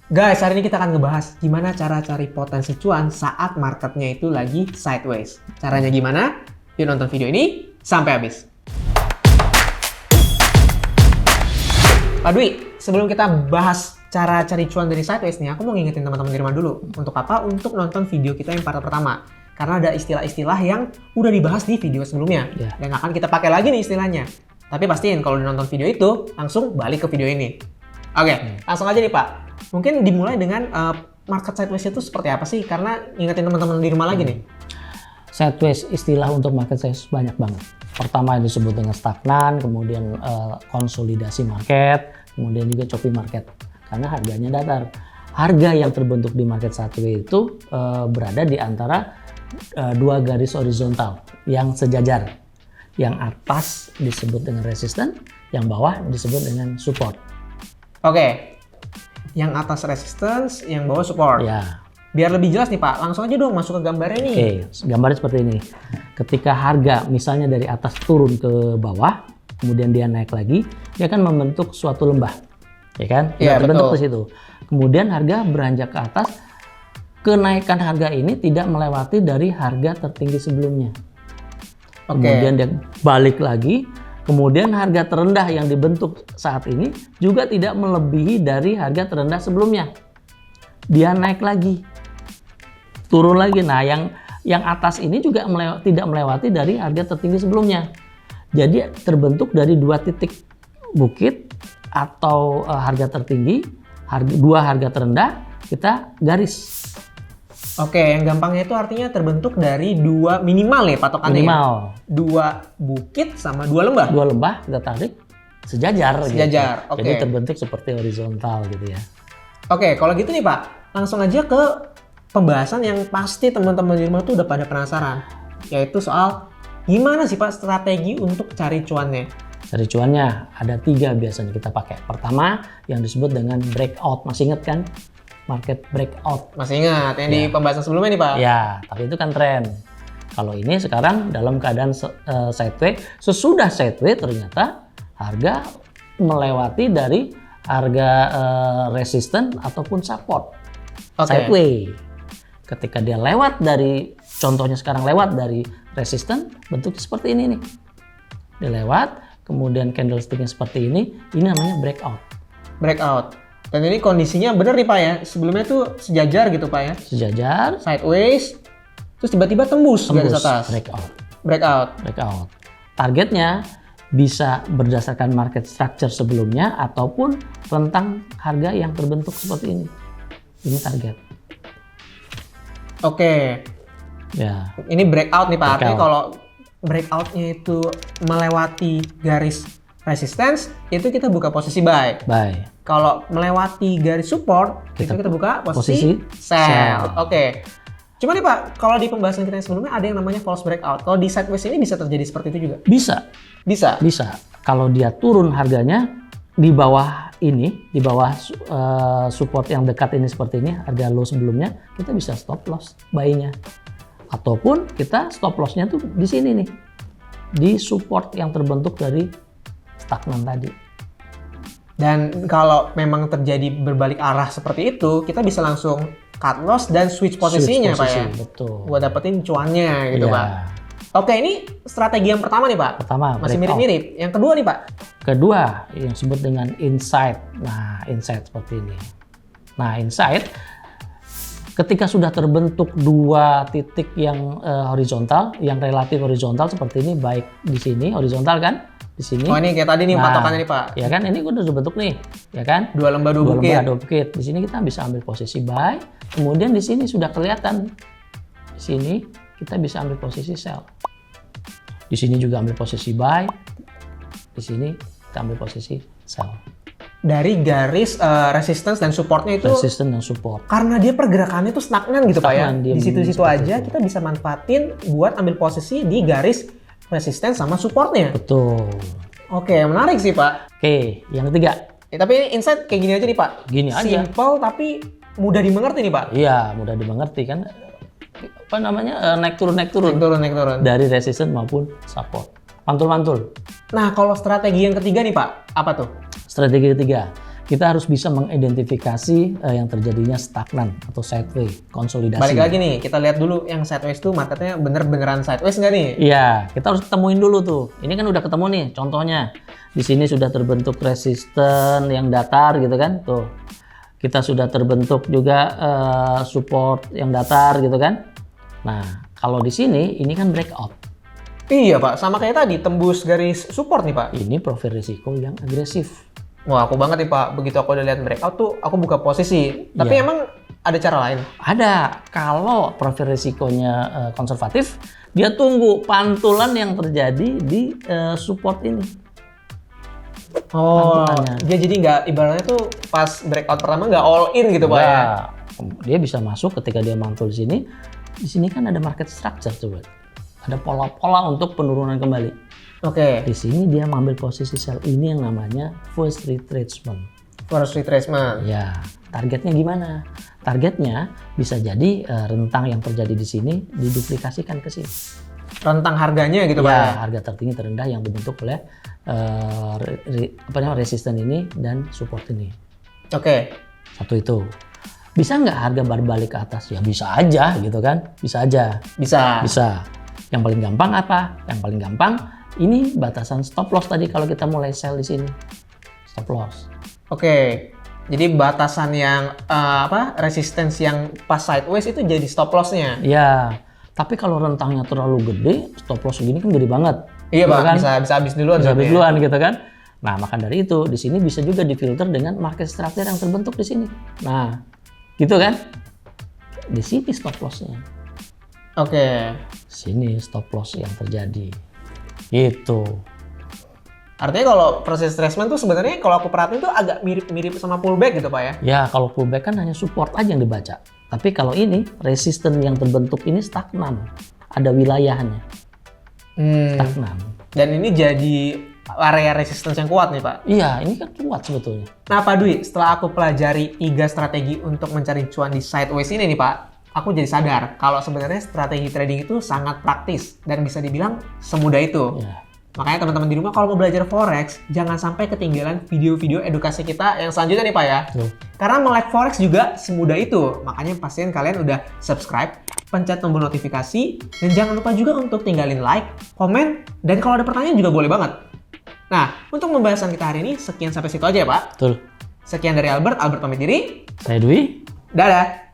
Guys, hari ini kita akan ngebahas gimana cara cari potensi cuan saat marketnya itu lagi sideways. Caranya gimana? Yuk nonton video ini sampai habis. Pak Dwi, sebelum kita bahas cara cari cuan dari sideways nih, aku mau ngingetin teman-teman di rumah dulu. Untuk apa? Untuk nonton video kita yang part pertama. Karena ada istilah-istilah yang udah dibahas di video sebelumnya. Dan akan kita pakai lagi nih istilahnya. Tapi pastiin kalau udah nonton video itu, langsung balik ke video ini. Oke, langsung aja nih Pak. Mungkin dimulai dengan market sideways itu seperti apa sih? Karena ingetin teman-teman di rumah lagi nih. Sideways, istilah untuk market sideways banyak banget. Pertama yang disebut dengan stagnan, kemudian konsolidasi market, kemudian juga choppy market. Karena harganya datar. Harga yang terbentuk di market sideways itu berada di antara dua garis horizontal yang sejajar. Yang atas disebut dengan resistance, yang bawah disebut dengan support. Oke. Yang atas resistance, yang bawah support. Ya. Biar lebih jelas nih Pak, langsung aja dong masuk ke gambarnya nih. Oke, gambarnya seperti ini. Ketika harga misalnya dari atas turun ke bawah, kemudian dia naik lagi, dia akan membentuk suatu lembah. Ya kan? Iya, terbentuk betul. di situ. Kemudian harga beranjak ke atas, kenaikan harga ini tidak melewati dari harga tertinggi sebelumnya. Kemudian dia balik lagi, kemudian harga terendah yang dibentuk saat ini juga tidak melebihi dari harga terendah sebelumnya. Dia naik lagi, turun lagi. Nah, yang atas ini juga tidak melewati dari harga tertinggi sebelumnya. Jadi terbentuk dari dua titik bukit atau harga tertinggi, dua harga terendah, kita garis. Oke, yang gampangnya itu artinya terbentuk dari dua minimal ya patokannya. Minimal. Ya? Dua bukit sama dua lembah. Dua lembah kita tarik sejajar. Sejajar, gitu. oke. Jadi terbentuk seperti horizontal gitu ya. Oke, kalau gitu nih Pak, langsung aja ke pembahasan yang pasti teman-teman di rumah tuh udah pada penasaran. Yaitu soal gimana sih Pak strategi untuk cari cuannya? Cari cuannya ada 3 biasanya kita pakai. Pertama yang disebut dengan breakout. Masih ingat kan? Market breakout. Masih ingat yang di pembahasan sebelumnya nih Pak? Ya, tapi itu kan tren. Kalau ini sekarang dalam keadaan sideways, sesudah sideways ternyata harga melewati dari harga resisten ataupun support. Sideways. Ketika dia lewat dari, contohnya sekarang lewat dari resisten, bentuknya seperti ini nih. Dia lewat, kemudian candlesticknya seperti ini namanya breakout. Breakout. Dan ini kondisinya bener nih Pak ya, sebelumnya tuh sejajar gitu Pak ya? Sejajar. Sideways, terus tiba-tiba tembus garis atas. Breakout. Targetnya bisa berdasarkan market structure sebelumnya ataupun rentang harga yang terbentuk seperti ini. Ini target. Oke. Ya. Ini breakout nih Pak, artinya kalau breakoutnya itu melewati garis resistance, itu kita buka posisi buy. Kalau melewati garis support, itu kita buka posisi sell. Oke. Cuma nih Pak, kalau di pembahasan kita yang sebelumnya ada yang namanya false breakout. Kalau di sideways ini bisa terjadi seperti itu juga? Bisa. Kalau dia turun harganya di bawah ini, di bawah support yang dekat ini seperti ini, harga low sebelumnya, kita bisa stop loss buy-nya. Ataupun kita stop loss-nya tuh di sini nih. Di support yang terbentuk dari stagnan tadi. Dan kalau memang terjadi berbalik arah seperti itu, kita bisa langsung cut loss dan switch posisinya Pak ya. Betul. Buat dapetin cuannya gitu Pak. Oke, ini strategi yang pertama nih Pak. Masih mirip-mirip. Yang kedua nih Pak. Kedua yang disebut dengan insight. Nah, insight seperti ini. Nah, insight ketika sudah terbentuk dua titik yang horizontal, yang relatif horizontal seperti ini, baik di sini horizontal kan? Di sini. Oh, ini kayak tadi nih patokannya nih Pak. Ya kan, ini udah terbentuk nih, ya kan? Dua lembah dua bukit. Di sini kita bisa ambil posisi buy. Kemudian di sini sudah kelihatan. Di sini kita bisa ambil posisi sell. Di sini juga ambil posisi buy. Di sini kita ambil posisi sell. Dari garis resistance dan supportnya itu. Resistance dan support. Karena dia pergerakannya itu stagnan gitu Pak ya. Di situ-situ aja kita bisa manfaatin buat ambil posisi di garis resisten sama supportnya. Betul. Oke, menarik sih Pak. Oke, yang ketiga. Tapi insight kayak gini aja nih Pak. Gini aja. Simple tapi mudah dimengerti nih Pak. Iya, mudah dimengerti kan. Apa namanya? Naik turun. Naik turun. Dari resisten maupun support. Mantul-mantul. Nah, kalau strategi yang ketiga nih Pak, apa tuh? Strategi ketiga, kita harus bisa mengidentifikasi yang terjadinya stagnan atau sideways, konsolidasi. Balik lagi nih, kita lihat dulu yang sideways tuh marketnya beneran sideways nggak nih? Iya, kita harus ketemuin dulu tuh. Ini kan udah ketemu nih, contohnya. Di sini sudah terbentuk resisten yang datar gitu kan, tuh. Kita sudah terbentuk juga support yang datar gitu kan. Nah, kalau di sini, ini kan breakout. Iya Pak, sama kayak tadi, tembus garis support nih Pak. Ini profil risiko yang agresif. Wah, aku banget nih Pak. Begitu aku udah lihat breakout tuh, aku buka posisi. Tapi Iya. emang ada cara lain? Ada. Kalau profil risikonya konservatif, dia tunggu pantulan yang terjadi di support ini. Oh, Pantulannya. dia jadi nggak, ibaratnya tuh pas breakout pertama nggak all in gitu Pak ya? Nah, dia bisa masuk ketika dia mantul di sini. Di sini kan ada market structure coba. Ada pola-pola untuk penurunan kembali. Oke, Di sini dia mengambil posisi sell ini yang namanya first retracement. first retracement. Ya, targetnya gimana? Targetnya bisa jadi rentang yang terjadi di sini diduplikasikan ke sini. Rentang harganya gitu Pak ya? Ya, harga tertinggi terendah yang dibentuk oleh resisten ini dan support ini. Oke, Satu itu. Bisa nggak harga berbalik ke atas? Ya bisa aja gitu kan. Bisa aja. bisa. Bisa. Yang paling gampang apa? Yang paling gampang ini batasan stop loss tadi kalau kita mulai sell di sini. Stop loss. Oke, jadi batasan yang resistance yang pas sideways itu jadi stop loss-nya. Ya, tapi kalau rentangnya terlalu gede, stop loss segini kan gede banget. Iya Gitu Pak, kan? bisa habis duluan. Bisa berarti habis ya? duluan gitu kan. Nah, maka dari itu di sini bisa juga difilter dengan market structure yang terbentuk di sini. Nah, gitu kan? Di sini stop loss-nya. Oke, Sini stop loss yang terjadi. Gitu. artinya kalau proses retracement tuh sebenarnya kalau aku perhatiin tuh agak mirip-mirip sama pullback gitu Pak ya? Ya, kalau pullback kan hanya support aja yang dibaca. Tapi kalau ini, resisten yang terbentuk ini stagnan. Ada wilayahnya. Stagnan. Dan ini jadi area resistance yang kuat nih Pak. Iya, ini kan kuat sebetulnya. Nah Pak Dwi, setelah aku pelajari 3 strategi untuk mencari cuan di sideways ini nih Pak, aku jadi sadar kalau sebenarnya strategi trading itu sangat praktis dan bisa dibilang semudah itu. Ya. Makanya teman-teman di rumah kalau mau belajar forex, jangan sampai ketinggalan video-video edukasi kita yang selanjutnya nih Pak ya. Tuh. Karena melek forex juga semudah itu. Makanya pastiin kalian udah subscribe, pencet tombol notifikasi, dan jangan lupa juga untuk tinggalin like, komen, dan kalau ada pertanyaan juga boleh banget. Nah, untuk pembahasan kita hari ini, sekian sampai situ aja ya Pak. Betul. Sekian dari Albert pamit diri. Saya Dwi. Dadah!